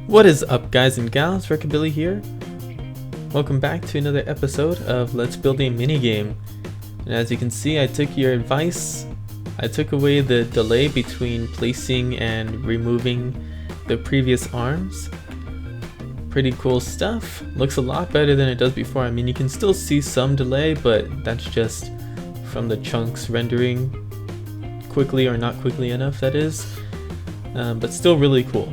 What is up, guys and gals? Recabilly here. Welcome back to another episode of Let's Build a Minigame. And as you can see, I took your advice. I took away the delay between placing and removing the previous arms. Pretty cool stuff. Looks a lot better than it does before. I mean, you can still see some delay, but that's just from the chunks rendering quickly or not quickly enough, that is. But still really cool.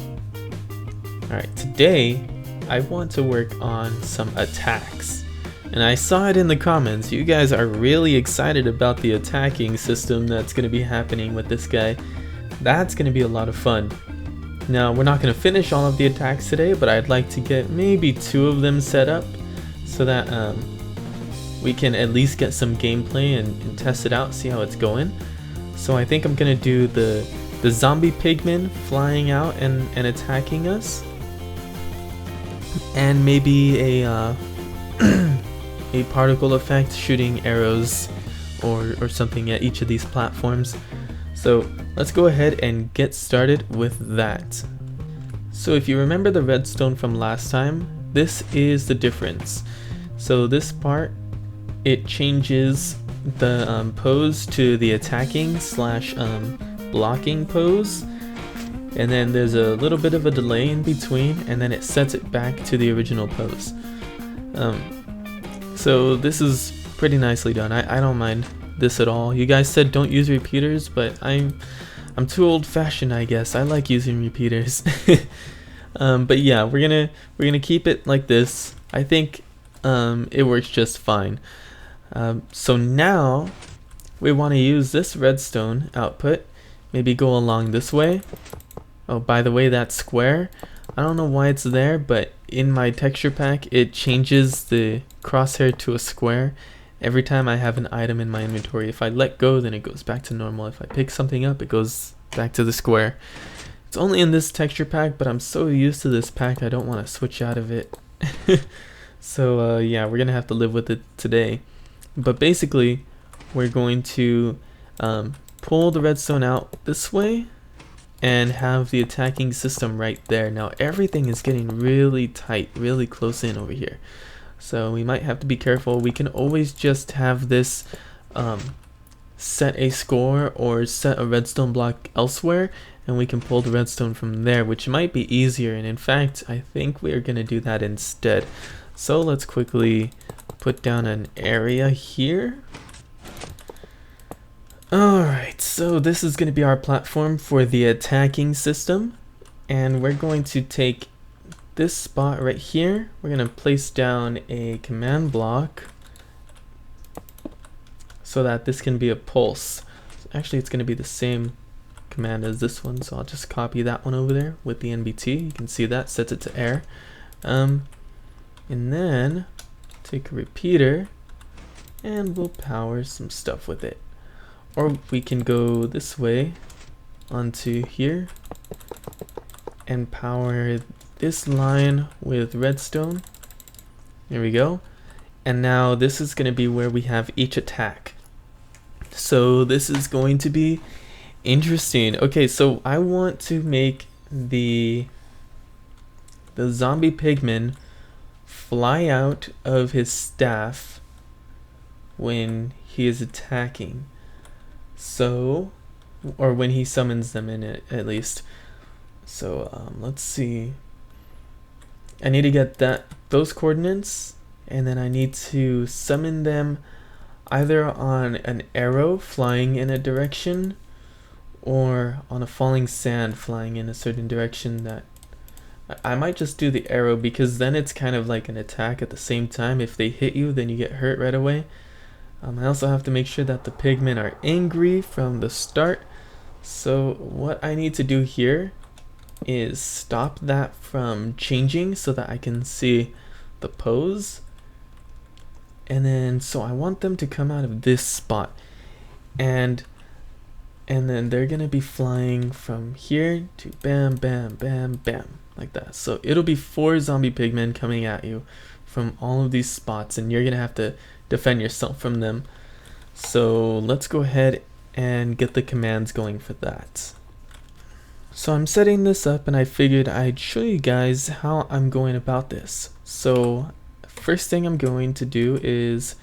Alright, today I want to work on some attacks. And I saw it in the comments, you guys are really excited about the attacking system that's going to be happening with this guy. That's going to be a lot of fun. Now, we're not going to finish all of the attacks today, but I'd like to get maybe 2 of them set up so that we can at least get some gameplay and test it out, see how it's going. So I think I'm going to do the zombie pigmen flying out and attacking us. And maybe a a particle effect shooting arrows or something at each of these platforms. So let's go ahead and get started with that. So if you remember the redstone from last time, this is the difference. So this part, it changes the pose to the attacking slash blocking pose. And then there's a little bit of a delay in between, and then it sets it back to the original pose. So this is pretty nicely done. I don't mind this at all. You guys said don't use repeaters, but I'm too old-fashioned, I guess. I like using repeaters. But yeah, we're gonna keep it like this. I think it works just fine. So now we want to use this redstone output. Maybe go along this way. Oh, by the way, that square, I don't know why it's there, but in my texture pack, it changes the crosshair to a square every time I have an item in my inventory. If I let go, then it goes back to normal. If I pick something up, it goes back to the square. It's only in this texture pack, but I'm so used to this pack, I don't want to switch out of it. So yeah, we're going to have to live with it today. But basically, we're going to pull the redstone out this way and have the attacking system right there. Now everything is getting really tight, really close in over here. So we might have to be careful. We can always just have this set a score or set a redstone block elsewhere, and we can pull the redstone from there, which might be easier. And in fact, I think we are going to do that instead. So let's quickly put down an area here. Alright, so this is going to be our platform for the attacking system, and we're going to take this spot right here. We're going to place down a command block so that this can be a pulse. Actually, it's going to be the same command as this one, so I'll just copy that one over there with the NBT. You can see that sets it to air. And then take a repeater and we'll power some stuff with it. Or we can go this way onto here and power this line with redstone. There we go. And now this is going to be where we have each attack. So this is going to be interesting. Okay, so I want to make the zombie pigman fly out of his staff when he is attacking. So, or when he summons them in it, at least. So let's see. I need to get those coordinates, and then I need to summon them either on an arrow flying in a direction, or on a falling sand flying in a certain direction. That I might just do the arrow, because then it's kind of like an attack at the same time. If they hit you, then you get hurt right away. I also have to make sure that the pigmen are angry from the start. So what I need to do here is stop that from changing so that I can see the pose. And then, so I want them to come out of this spot. And then they're going to be flying from here to bam, bam, bam, bam, like that. So it'll be 4 zombie pigmen coming at you from all of these spots, and you're going to have to defend yourself from them. So let's go ahead and get the commands going for that. So I'm setting this up and I figured I'd show you guys how I'm going about this. So first thing I'm going to do is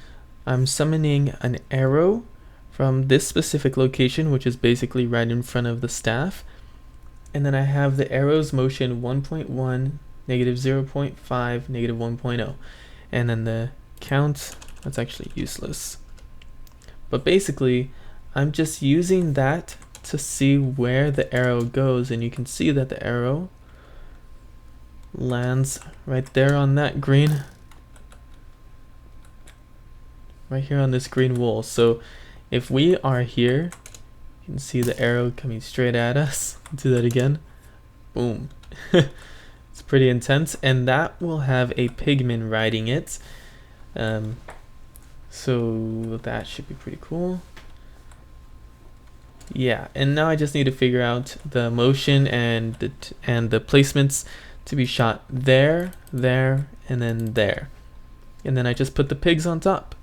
I'm summoning an arrow from this specific location, which is basically right in front of the staff. And then I have the arrow's motion 1.1, negative 0.5, negative 1.0. And then the count, that's actually useless. But basically, I'm just using that to see where the arrow goes, and you can see that the arrow lands right there on that green, right here on this green wool. So if we are here, you can see the arrow coming straight at us. Do that again. Boom. It's pretty intense, and that will have a pigman riding it. So that should be pretty cool. Yeah, and now I just need to figure out the motion and the placements to be shot there, there, and then there. And then I just put the pigs on top.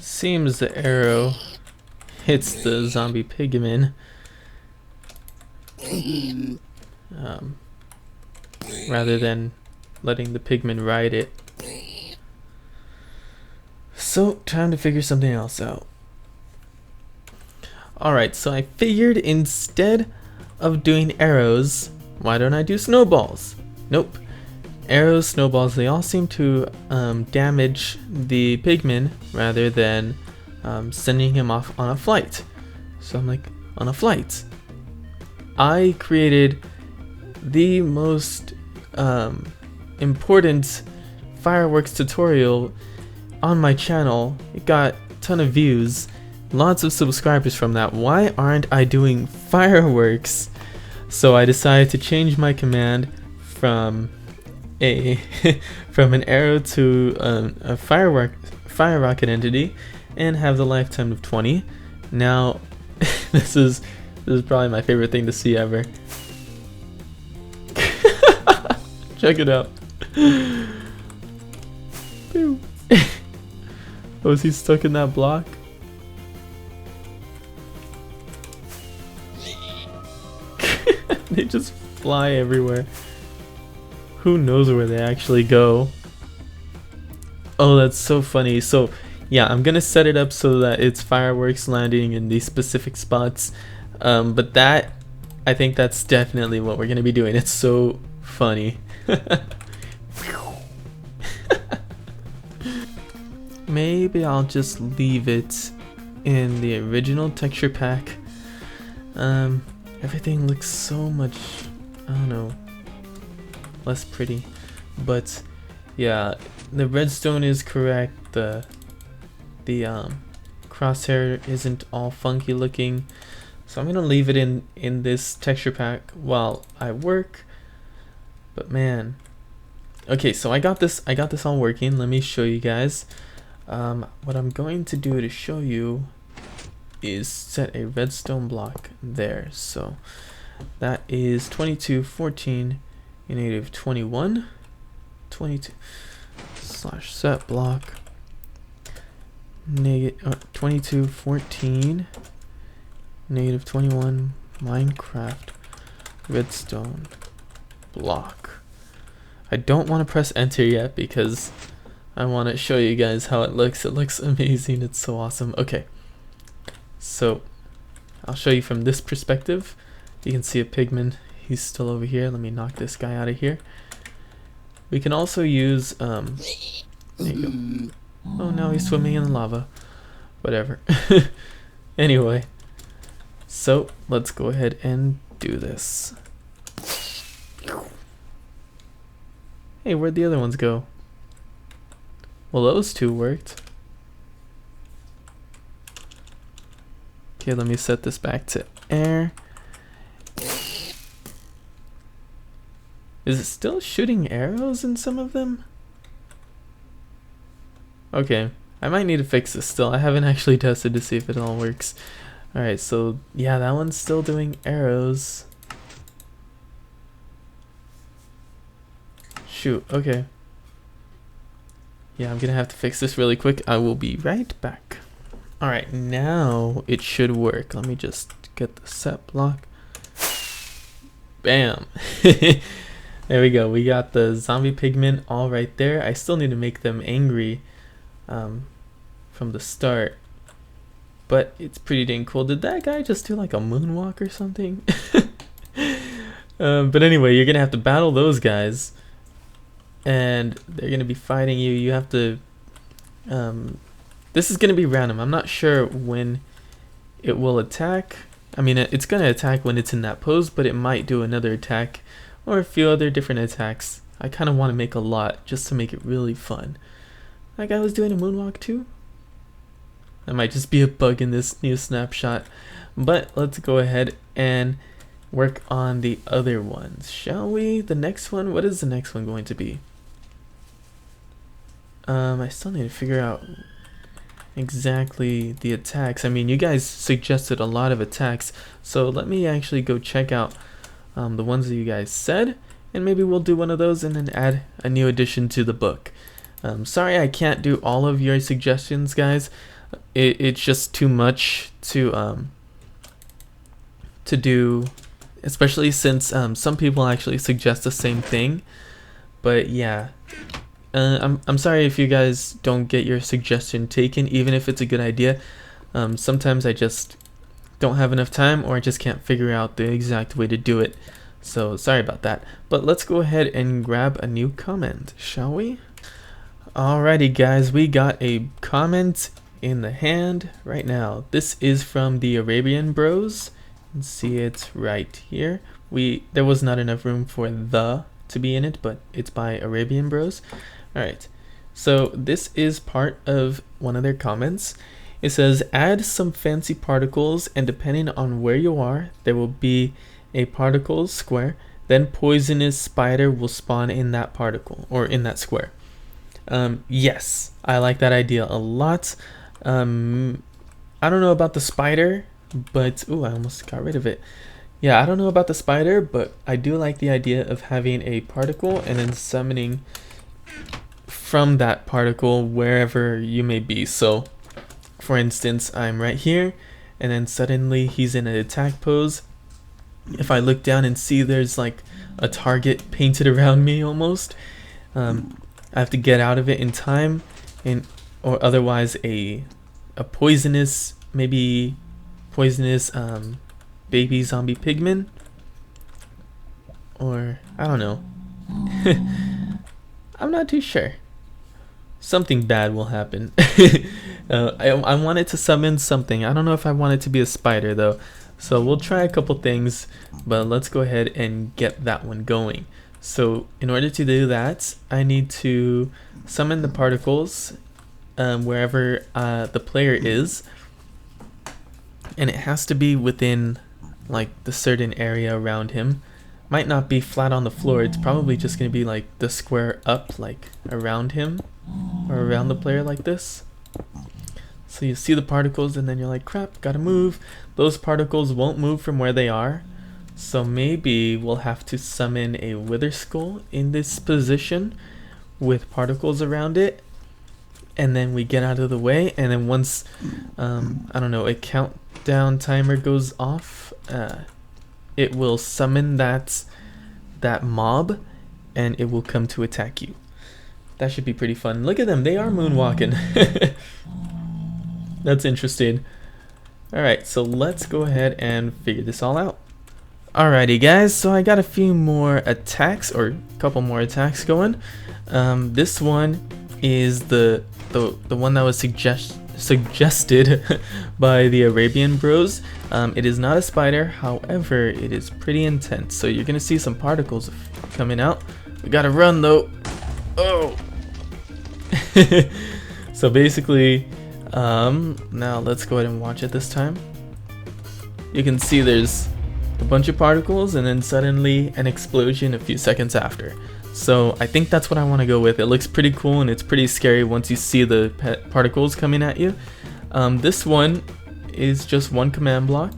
Seems the arrow hits the zombie pigman. Rather than letting the pigman ride it. So, time to figure something else out. Alright, so I figured instead of doing arrows, why don't I do snowballs? Nope. Arrows, snowballs, they all seem to damage the pigman rather than sending him off on a flight. So I'm like, on a flight. I created the most important fireworks tutorial on my channel. It got a ton of views, lots of subscribers from that. Why aren't I doing fireworks? So I decided to change my command from a from an arrow to a fire rocket entity and have the lifetime of 20. Now this is probably my favorite thing to see ever. Check it out. Oh, is he stuck in that block? They just fly everywhere. Who knows where they actually go? Oh, that's so funny. So yeah, I'm gonna set it up so that it's fireworks landing in these specific spots. But that, I think that's definitely what we're gonna be doing. It's so funny. Maybe I'll just leave it in the original texture pack. Everything looks so much, I don't know, less pretty. But yeah, the redstone is correct. The crosshair isn't all funky looking. So I'm gonna leave it in this texture pack while I work. But man, okay, so I got this all working. Let me show you guys. What I'm going to do to show you is set a redstone block there. So that is 22, 14, negative 21, 22 slash set block negative 22, 14, negative 21 Minecraft redstone block. I don't want to press enter yet because I want to show you guys how it looks. It looks amazing. It's so awesome. Okay, so I'll show you from this perspective. You can see a pigman. He's still over here. Let me knock this guy out of here. We can also use there you go. Oh, now he's swimming in the lava. Whatever. Anyway, so let's go ahead and do this. Hey, where'd the other ones go? Well, those two worked. Okay, let me set this back to air. Is it still shooting arrows in some of them? Okay, I might need to fix this still. I haven't actually tested to see if it all works. Alright, so yeah, that one's still doing arrows. Shoot, okay. Yeah, I'm gonna have to fix this really quick. I will be right back. Alright, now it should work. Let me just get the set block. Bam! There we go. We got the zombie pigmen all right there. I still need to make them angry from the start. But it's pretty dang cool. Did that guy just do like a moonwalk or something? But anyway, you're going to have to battle those guys. And they're going to be fighting you. You have to... this is going to be random. I'm not sure when it will attack. I mean, it's going to attack when it's in that pose, but it might do another attack or a few other different attacks. I kind of want to make a lot just to make it really fun. That guy was doing a moonwalk too? That might just be a bug in this new snapshot. But let's go ahead and work on the other ones, shall we? The next one, what is the next one going to be? I still need to figure out exactly the attacks. I mean, you guys suggested a lot of attacks, so let me actually go check out the ones that you guys said, and maybe we'll do one of those and then add a new addition to the book. Sorry I can't do all of your suggestions, guys. It's just too much to do, especially since some people actually suggest the same thing. But yeah, I'm sorry if you guys don't get your suggestion taken, even if it's a good idea. Sometimes I just don't have enough time, or I just can't figure out the exact way to do it. So sorry about that. But let's go ahead and grab a new comment, shall we? Alrighty guys, we got a comment in the hand right now. This is from the Arabian Bros. You can see it right here. There was not enough room for the to be in it, but it's by Arabian Bros. Alright, so this is part of one of their comments. It says, add some fancy particles, and depending on where you are, there will be a particle square, then poisonous spider will spawn in that particle, or in that square. Yes, I like that idea a lot. I don't know about the spider, but ooh, I almost got rid of it. Yeah, I don't know about the spider, but I do like the idea of having a particle and then summoning from that particle wherever you may be. So for instance, I'm right here and then suddenly he's in an attack pose. If I look down and see there's like a target painted around me almost, I have to get out of it in time, or otherwise a poisonous, maybe poisonous baby zombie pigman, or I don't know. I'm not too sure. Something bad will happen. I wanted to summon something. I don't know if I want it to be a spider though. So we'll try a couple things, but let's go ahead and get that one going. So in order to do that, I need to summon the particles wherever the player is. And it has to be within like the certain area around him. Might not be flat on the floor. It's probably just going to be like the square up, like around him or around the player like this. So you see the particles and then you're like, crap, gotta move. Those particles won't move from where they are. So maybe we'll have to summon a wither skull in this position with particles around it. And then we get out of the way. And then once, I don't know, a countdown timer goes off, it will summon that mob and it will come to attack you. That should be pretty fun. Look at them, they are moonwalking. That's interesting. Alright, so let's go ahead and figure this all out. Alrighty guys, so I got a few more attacks, or a couple more attacks going. This one is the one that was suggested by the Arabian Bros. It is not a spider, however, it is pretty intense. So you're gonna see some particles coming out. We gotta run though. Oh! So basically, now let's go ahead and watch it this time. You can see there's a bunch of particles and then suddenly an explosion a few seconds after. So I think that's what I want to go with. It looks pretty cool and it's pretty scary once you see the particles coming at you. This one is just one command block.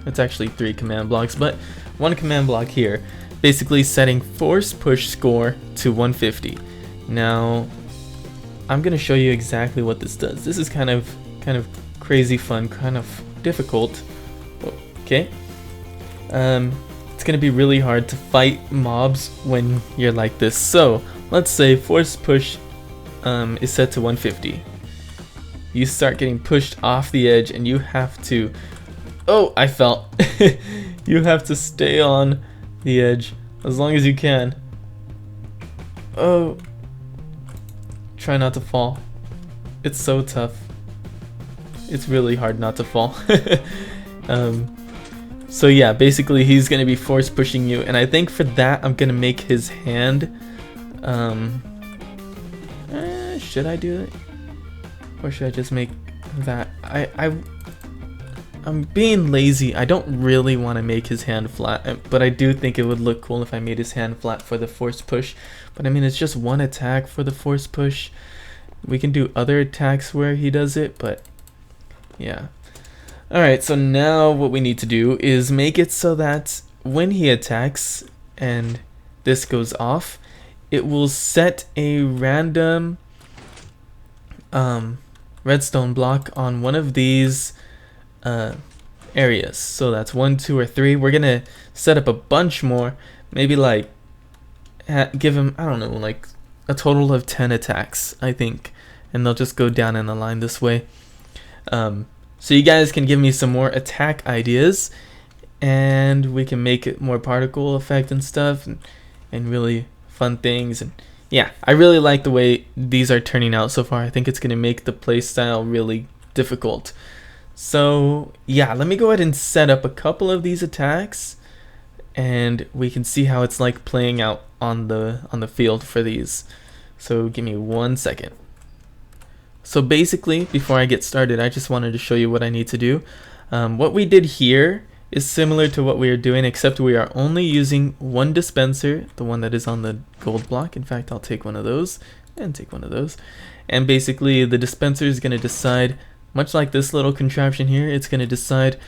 It's actually 3 command blocks, but one command block here, basically setting force push score to 150. Now I'm gonna show you exactly what this does. This is kind of crazy fun, kind of difficult. Okay. It's gonna be really hard to fight mobs when you're like this. So let's say force push is set to 150. You start getting pushed off the edge and you have to, oh, I fell. You have to stay on the edge as long as you can. Oh, try not to fall. It's so tough. It's really hard not to fall. So yeah, basically he's gonna be force pushing you, and I think for that I'm gonna make his hand. Should I do it, or should I just make that? I'm being lazy. I don't really want to make his hand flat, but I do think it would look cool if I made his hand flat for the force push. But I mean, it's just one attack for the force push. We can do other attacks where he does it, but yeah. Alright, so now what we need to do is make it so that when he attacks and this goes off, it will set a random redstone block on one of these areas. So that's 1, 2, or 3. We're gonna set up a bunch more, maybe like give him, I don't know, like a total of 10 attacks, I think, and they'll just go down in the line this way. So you guys can give me some more attack ideas, and we can make it more particle effect and stuff, and really fun things. And yeah, I really like the way these are turning out so far. I think it's going to make the playstyle really difficult. So yeah, let me go ahead and set up a couple of these attacks, and we can see how it's like playing out on the field for these. So give me 1 second. So basically, before I get started, I just wanted to show you what I need to do. What we did here is similar to what we are doing, except we are only using one dispenser, the one that is on the gold block. In fact, I'll take one of those and take one of those. And basically, the dispenser is going to decide, much like this little contraption here, it's going to decide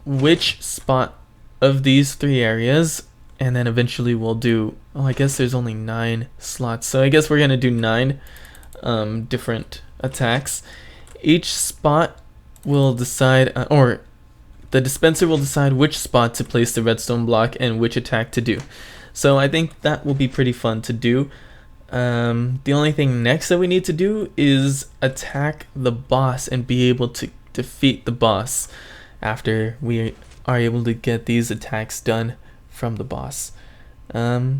which spot of these 3 areas, and then eventually we'll do, oh, I guess there's only 9 slots, so I guess we're going to do 9 different attacks. Each spot will decide, or the dispenser will decide which spot to place the redstone block and which attack to do. So I think that will be pretty fun to do. The only thing next that we need to do is attack the boss and be able to defeat the boss after we are able to get these attacks done from the boss. I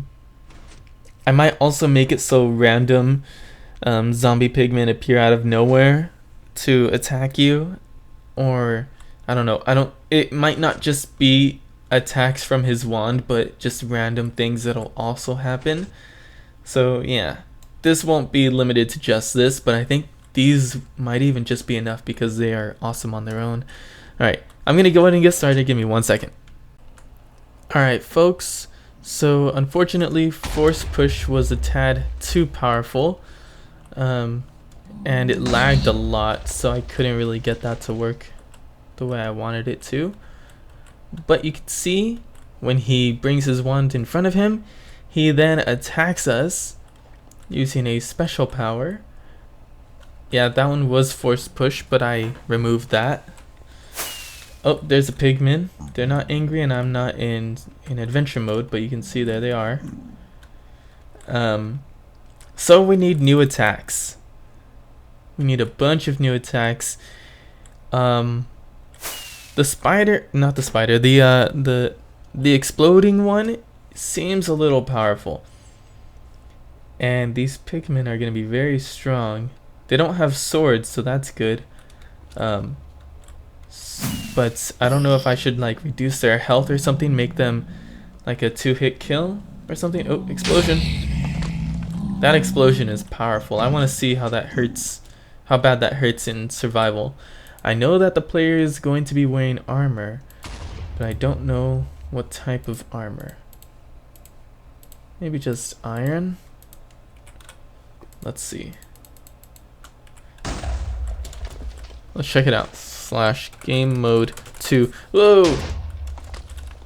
might also make it so random zombie pigmen appear out of nowhere to attack you, or I don't know, it might not just be attacks from his wand, but just random things that'll also happen. So yeah, this won't be limited to just this, but I think these might even just be enough because they are awesome on their own. Alright, I'm gonna go ahead and get started. Give me 1 second. Alright folks, so unfortunately force push was a tad too powerful. And it lagged a lot, so I couldn't really get that to work the way I wanted it to. But you can see when he brings his wand in front of him, he then attacks us using a special power. Yeah, that one was force push, but I removed that. Oh, there's a pigman. They're not angry, and I'm not in adventure mode, but you can see there they are. So we need new attacks. We need a bunch of new attacks. The exploding one seems a little powerful. And these pigmen are going to be very strong. They don't have swords, so that's good. But I don't know if I should like reduce their health or something, make them like a 2-hit kill or something. Oh, explosion. That explosion is powerful. I want to see how that hurts, how bad that hurts in survival. I know that the player is going to be wearing armor, but I don't know what type of armor. Maybe just iron? Let's see. Let's check it out. / game mode 2. Whoa!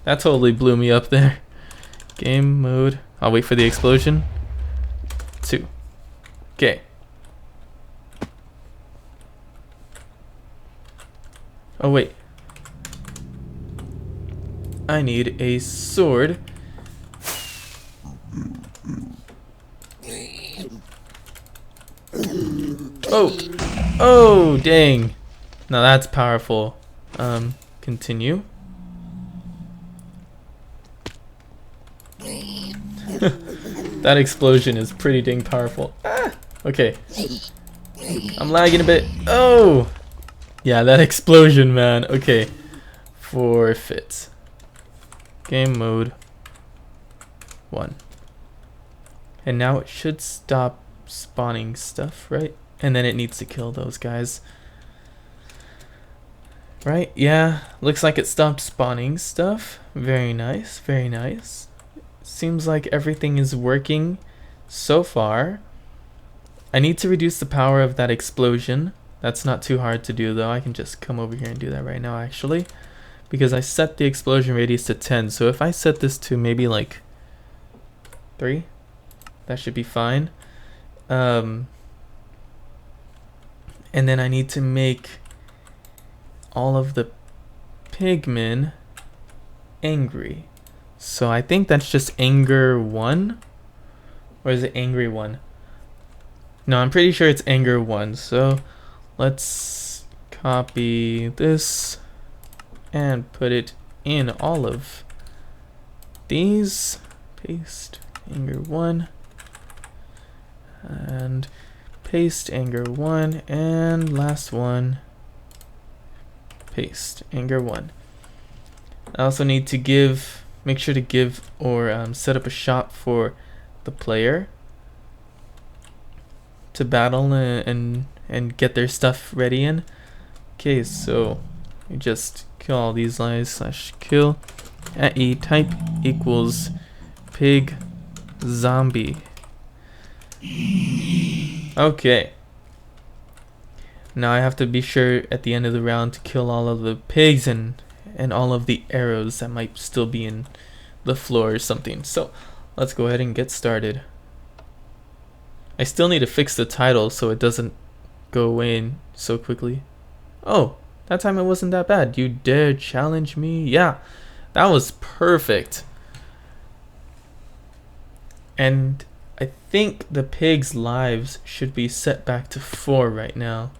That totally blew me up there. Game mode. I'll wait for the explosion. 2. Okay. Oh wait. I need a sword. Oh! Oh, dang. Now that's powerful. Continue. That explosion is pretty dang powerful. Ah! Okay. I'm lagging a bit. Oh! Yeah, that explosion, man. Okay. Forfeit. Game mode 1. And now it should stop spawning stuff, right? And then it needs to kill those guys. Right? Yeah. Looks like it stopped spawning stuff. Very nice. Very nice. Seems like everything is working so far. I need to reduce the power of that explosion. That's not too hard to do though. I can just come over here and do that right now actually. Because I set the explosion radius to 10. So if I set this to maybe like 3, that should be fine. And then I need to make all of the pigmen angry. So I think that's just anger 1. Or is it angry 1? No, I'm pretty sure it's anger 1. So let's copy this and put it in all of these. Paste anger 1 and paste anger 1, and last one paste anger 1. I also need to make sure to give or set up a shop for the player to battle and get their stuff ready in. Okay, so you just kill all these lines /kill at e type equals pig zombie. Okay. Now I have to be sure at the end of the round to kill all of the pigs and all of the arrows that might still be in the floor or something. So let's go ahead and get started. I still need to fix the title so it doesn't go away so quickly. Oh, that time it wasn't that bad. You dare challenge me? Yeah, that was perfect. And I think the pigs' lives should be set back to 4 right now.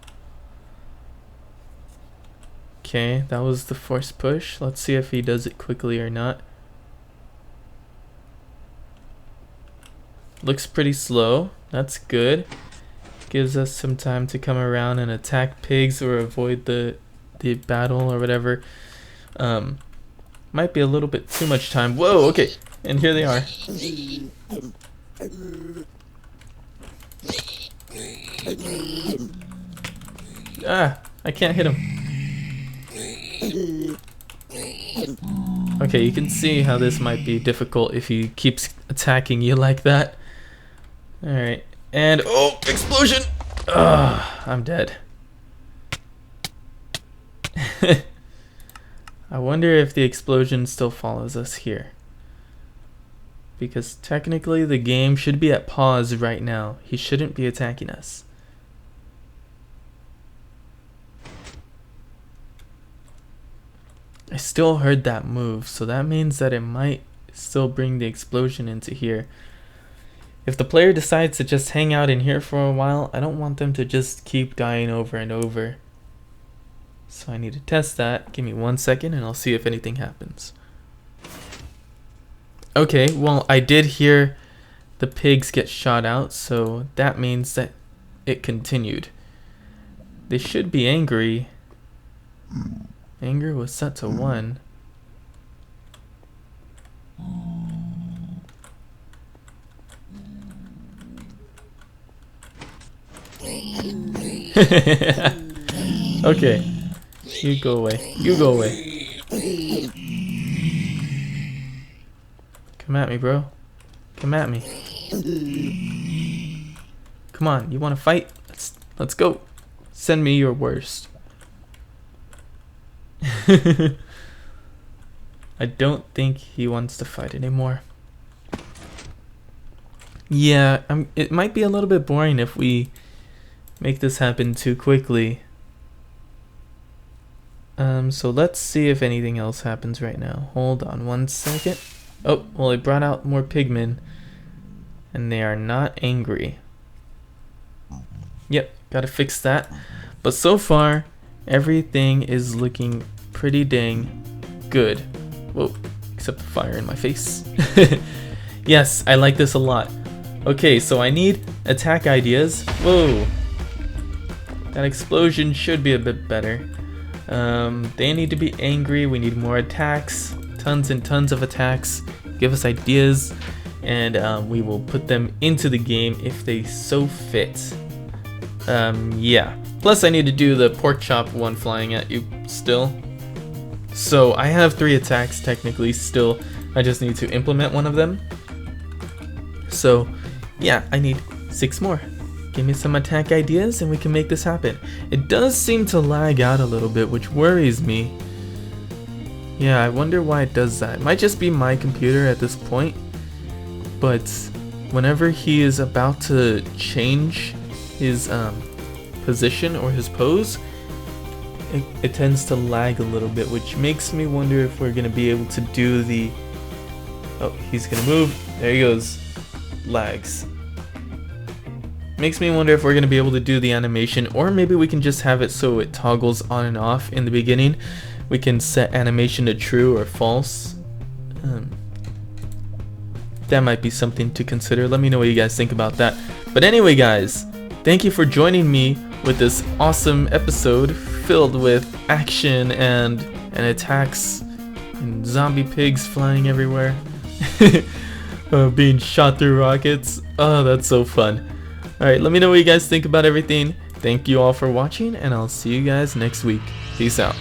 Okay, that was the force push. Let's see if he does it quickly or not. Looks pretty slow. That's good. Gives us some time to come around and attack pigs or avoid the battle or whatever. Might be a little bit too much time. Whoa, okay. And here they are. Ah, I can't hit him. Okay, you can see how this might be difficult if he keeps attacking you like that. Alright, and oh, explosion! Ugh, I'm dead. I wonder if the explosion still follows us here. Because technically the game should be at pause right now. He shouldn't be attacking us. I still heard that move, so that means that it might still bring the explosion into here. If the player decides to just hang out in here for a while, I don't want them to just keep dying over and over. So I need to test that. Give me 1 second and I'll see if anything happens. Okay, well, I did hear the pigs get shot out, so that means that it continued. They should be angry. Anger was set to 1. Okay, you go away. You go away. Come at me, bro. Come at me. Come on, you want to fight? Let's go. Send me your worst. I don't think he wants to fight anymore. Yeah, it might be a little bit boring if we make this happen too quickly. So let's see if anything else happens right now. Hold on 1 second. Oh, well, it brought out more pigmen, and they are not angry. Yep, gotta fix that. But so far, everything is looking pretty dang good. Whoa, except the fire in my face. Yes, I like this a lot. Okay, so I need attack ideas. Whoa, that explosion should be a bit better. They need to be angry. We need more attacks, tons and tons of attacks. Give us ideas, and we will put them into the game if they so fit. Yeah. Plus I need to do the pork chop one flying at you still. So I have 3 attacks technically still. I just need to implement one of them. So yeah, I need 6 more. Give me some attack ideas and we can make this happen. It does seem to lag out a little bit, which worries me. Yeah, I wonder why it does that. It might just be my computer at this point. But whenever he is about to change his position or his pose, it tends to lag a little bit, which makes me wonder if we're going to be able to do the... Oh, he's going to move. There he goes. Lags. Makes me wonder if we're going to be able to do the animation, or maybe we can just have it so it toggles on and off in the beginning. We can set animation to true or false. That might be something to consider. Let me know what you guys think about that. But anyway, guys, thank you for joining me with this awesome episode filled with action and attacks and zombie pigs flying everywhere. Being shot through rockets. Oh, that's so fun. Alright, let me know what you guys think about everything. Thank you all for watching, and I'll see you guys next week. Peace out.